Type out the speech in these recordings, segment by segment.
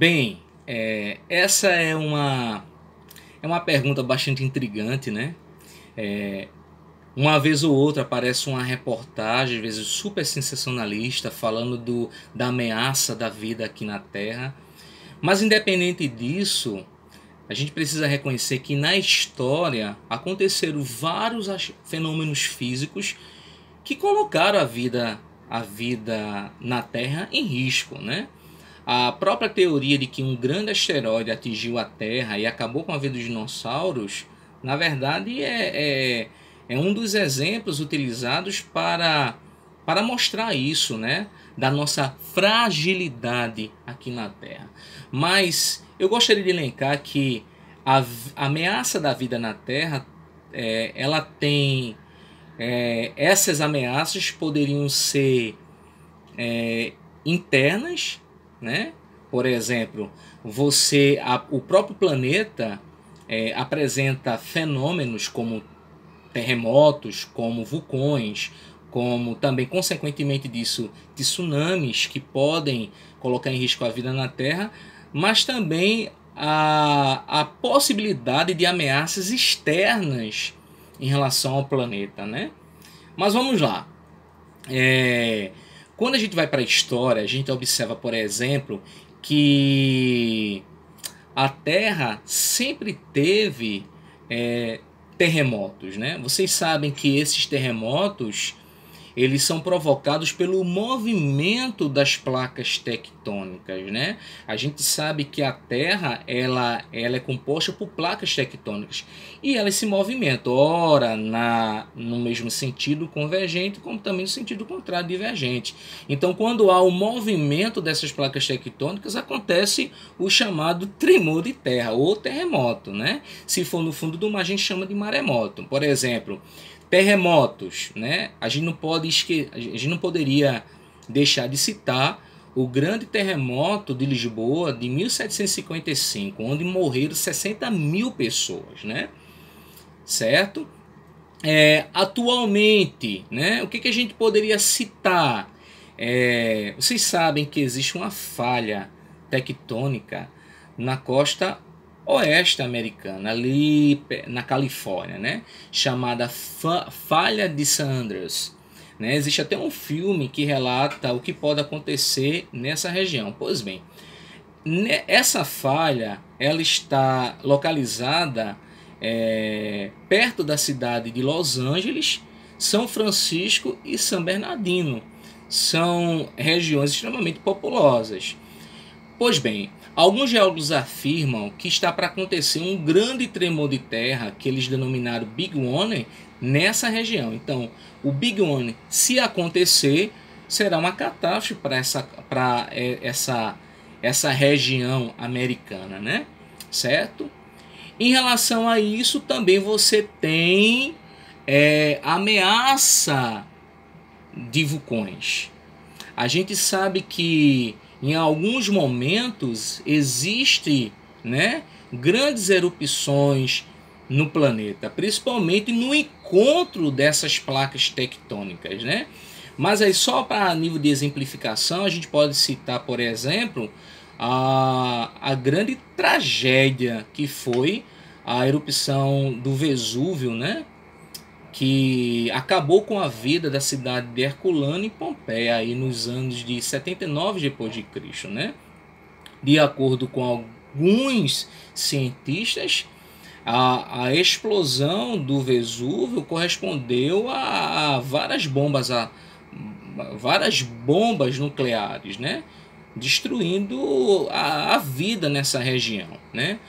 Bem, essa é uma pergunta bastante intrigante, né? Uma vez ou outra aparece uma reportagem, às vezes super sensacionalista, falando da ameaça da vida aqui na Terra. Mas independente disso, a gente precisa reconhecer que na história aconteceram vários fenômenos físicos que colocaram a vida na Terra em risco, né? A própria teoria de que um grande asteroide atingiu a Terra e acabou com a vida dos dinossauros, na verdade é um dos exemplos utilizados para mostrar isso, né? Da nossa fragilidade aqui na Terra. Mas eu gostaria de elencar que a ameaça da vida na Terra, ela tem... essas ameaças poderiam ser internas, né? Por exemplo, o próprio planeta apresenta fenômenos como terremotos, como vulcões, como também, consequentemente disso, tsunamis que podem colocar em risco a vida na Terra, mas também a possibilidade de ameaças externas em relação ao planeta, né? Mas vamos lá. Quando a gente vai para a história, a gente observa, por exemplo, que a Terra sempre teve terremotos, né? Vocês sabem que esses terremotos eles são provocados pelo movimento das placas tectônicas, né? A gente sabe que a Terra ela é composta por placas tectônicas e elas se movimentam, ora no mesmo sentido convergente, como também no sentido contrário divergente. Então, quando há o movimento dessas placas tectônicas, acontece o chamado tremor de terra ou terremoto, né? Se for no fundo do mar, a gente chama de maremoto. Por exemplo, terremotos, né? A gente não poderia deixar de citar o grande terremoto de Lisboa de 1755, onde morreram 60 mil pessoas, né? Certo? Atualmente, né? O que a gente poderia citar? Vocês sabem que existe uma falha tectônica na costa oeste americana, ali na Califórnia, né? Chamada Falha de San Andreas, né? Existe até um filme que relata o que pode acontecer nessa região. Pois bem, essa falha ela está localizada perto da cidade de Los Angeles, São Francisco e San Bernardino. São regiões extremamente populosas. Pois bem, alguns geólogos afirmam que está para acontecer um grande tremor de terra que eles denominaram Big One nessa região. Então, o Big One, se acontecer, será uma catástrofe para essa região americana, né? Certo? Em relação a isso, também você tem ameaça de vulcões. A gente sabe que em alguns momentos existe, né, grandes erupções no planeta, principalmente no encontro dessas placas tectônicas, né? Mas aí só para nível de exemplificação a gente pode citar, por exemplo, a grande tragédia que foi a erupção do Vesúvio, né? Que acabou com a vida da cidade de Herculano e Pompeia aí nos anos de 79 depois de Cristo, né? De acordo com alguns cientistas, a explosão do Vesúvio correspondeu a várias bombas nucleares, né? Destruindo a vida nessa região, né?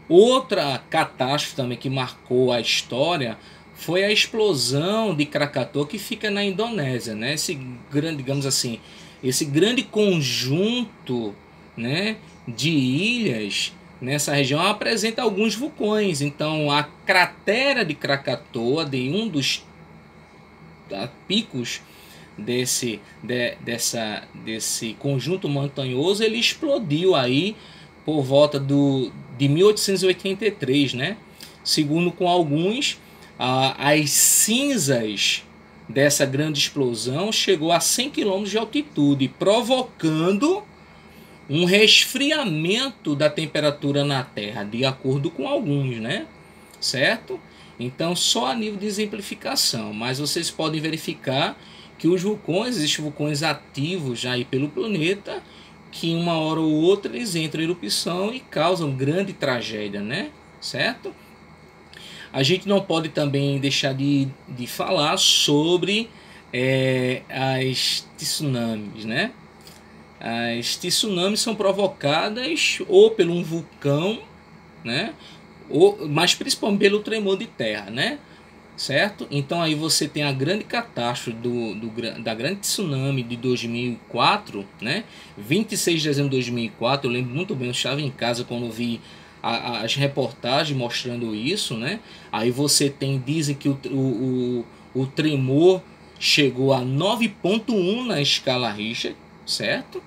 Outra catástrofe também que marcou a história foi a explosão de Krakatoa, que fica na Indonésia, né? Esse grande, digamos assim, esse grande conjunto, né, de ilhas nessa região apresenta alguns vulcões. Então, a cratera de Krakatoa, de um dos picos desse conjunto montanhoso, ele explodiu aí por volta de 1883, né? Segundo com alguns, as cinzas dessa grande explosão chegou a 100 km de altitude, provocando um resfriamento da temperatura na Terra, de acordo com alguns, né? Certo? Então, só a nível de exemplificação, mas vocês podem verificar que os vulcões, existem vulcões ativos aí pelo planeta, que uma hora ou outra eles entram em erupção e causam grande tragédia, né? Certo? A gente não pode também deixar de falar sobre as tsunamis, né? As tsunamis são provocadas ou por um vulcão, né? Mas principalmente pelo tremor de terra, né? Certo? Então aí você tem a grande catástrofe da grande tsunami de 2004, né? 26 de dezembro de 2004, eu lembro muito bem, eu estava em casa quando vi as reportagens mostrando isso, né? Aí você tem, dizem que o tremor chegou a 9,1 na escala Richter, certo?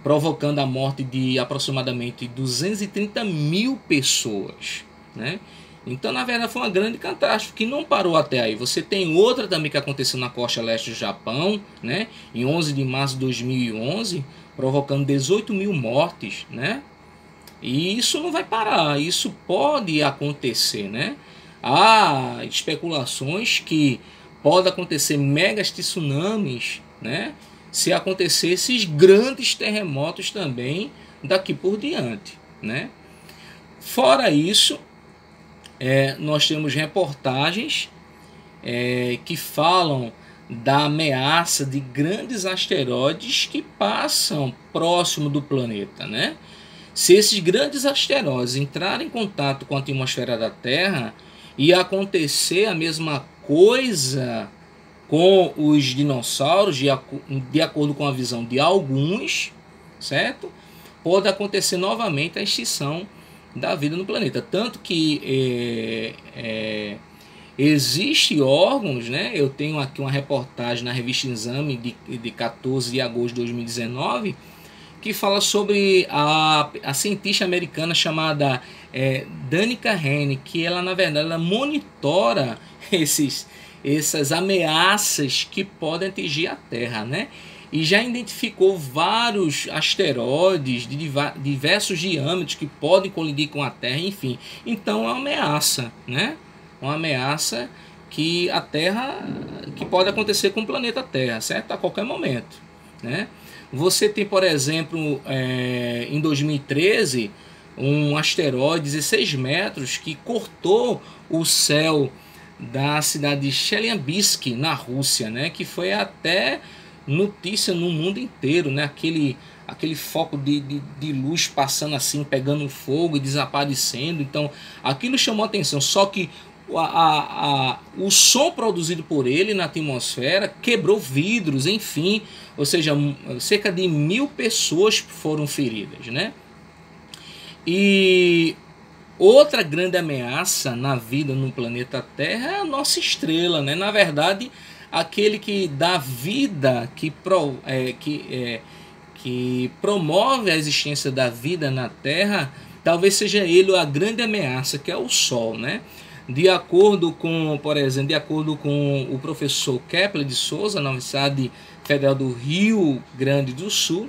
Provocando a morte de aproximadamente 230 mil pessoas, né? Então, na verdade, foi uma grande catástrofe que não parou até aí. Você tem outra também que aconteceu na costa leste do Japão, né? Em 11 de março de 2011, provocando 18 mil mortes, né? E isso não vai parar, isso pode acontecer, né? Há especulações que pode acontecer megas tsunamis, né? Se acontecer esses grandes terremotos também daqui por diante, né? Fora isso, nós temos reportagens que falam da ameaça de grandes asteroides que passam próximo do planeta, né? Se esses grandes asteroides entrarem em contato com a atmosfera da Terra e acontecer a mesma coisa com os dinossauros, de acordo com a visão de alguns, certo? Pode acontecer novamente a extinção da vida no planeta. Tanto que existem órgãos, né? Eu tenho aqui uma reportagem na revista Exame de 14 de agosto de 2019, que fala sobre a cientista americana chamada Danica Henry, que ela, na verdade, ela monitora essas ameaças que podem atingir a Terra, né? E já identificou vários asteroides de diversos diâmetros que podem colidir com a Terra, enfim. Então é uma ameaça, né? Uma ameaça que a Terra, que pode acontecer com o planeta Terra, certo? A qualquer momento, né? Você tem, por exemplo, em 2013, um asteroide de 16 metros que cortou o céu da cidade de Chelyabinsk, na Rússia, né? Que foi até notícia no mundo inteiro, né? Aquele foco de luz passando assim, pegando fogo e desaparecendo. Então, aquilo chamou atenção. Só que o som produzido por ele na atmosfera quebrou vidros, enfim, ou seja, cerca de 1.000 pessoas foram feridas, né? E outra grande ameaça na vida no planeta Terra é a nossa estrela, né? Na verdade, aquele que dá vida, que promove a existência da vida na Terra, talvez seja ele a grande ameaça, que é o Sol, né? De acordo com, por exemplo, de acordo com o professor Kepler de Souza, na Universidade Federal do Rio Grande do Sul,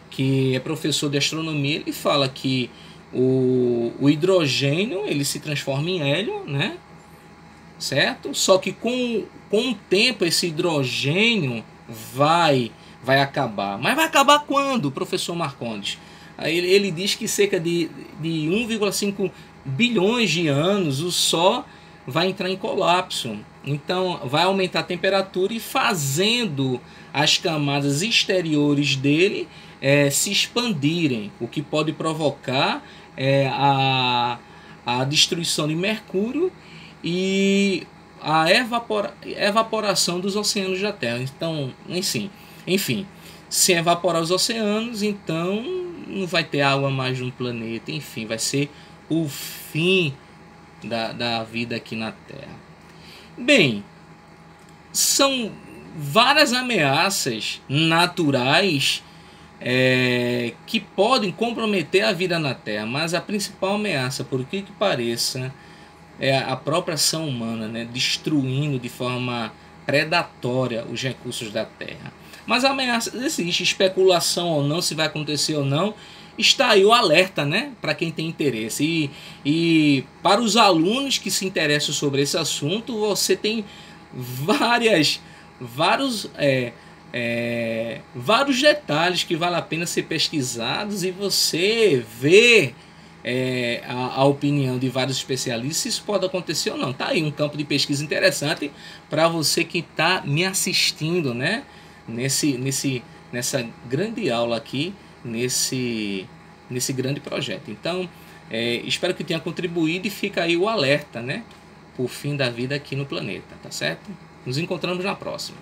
que é professor de astronomia, ele fala que o hidrogênio ele se transforma em hélio, né? Certo? Só que com o tempo esse hidrogênio vai acabar. Mas vai acabar quando, professor Marcondes? Aí ele diz que cerca de 1,5 bilhões de anos o Sol vai entrar em colapso. Então vai aumentar a temperatura e fazendo as camadas exteriores dele se expandirem, o que pode provocar a destruição de Mercúrio e a evaporação dos oceanos da Terra. Então, enfim, se evaporar os oceanos, então não vai ter água mais no planeta, enfim, vai ser o fim da vida aqui na Terra. Bem, são várias ameaças naturais que podem comprometer a vida na Terra, mas a principal ameaça, por que pareça, é a própria ação humana, né, destruindo de forma predatória os recursos da Terra. Mas a ameaça existe, especulação ou não, se vai acontecer ou não. Está aí o alerta, né, para quem tem interesse. E para os alunos que se interessam sobre esse assunto, você tem vários detalhes que vale a pena ser pesquisados e você vê a opinião de vários especialistas se isso pode acontecer ou não. Tá aí um campo de pesquisa interessante para você que está me assistindo, né, nessa grande aula aqui, nesse grande projeto. Então, espero que tenha contribuído e fica aí o alerta, né, por fim da vida aqui no planeta, tá certo? Nos encontramos na próxima.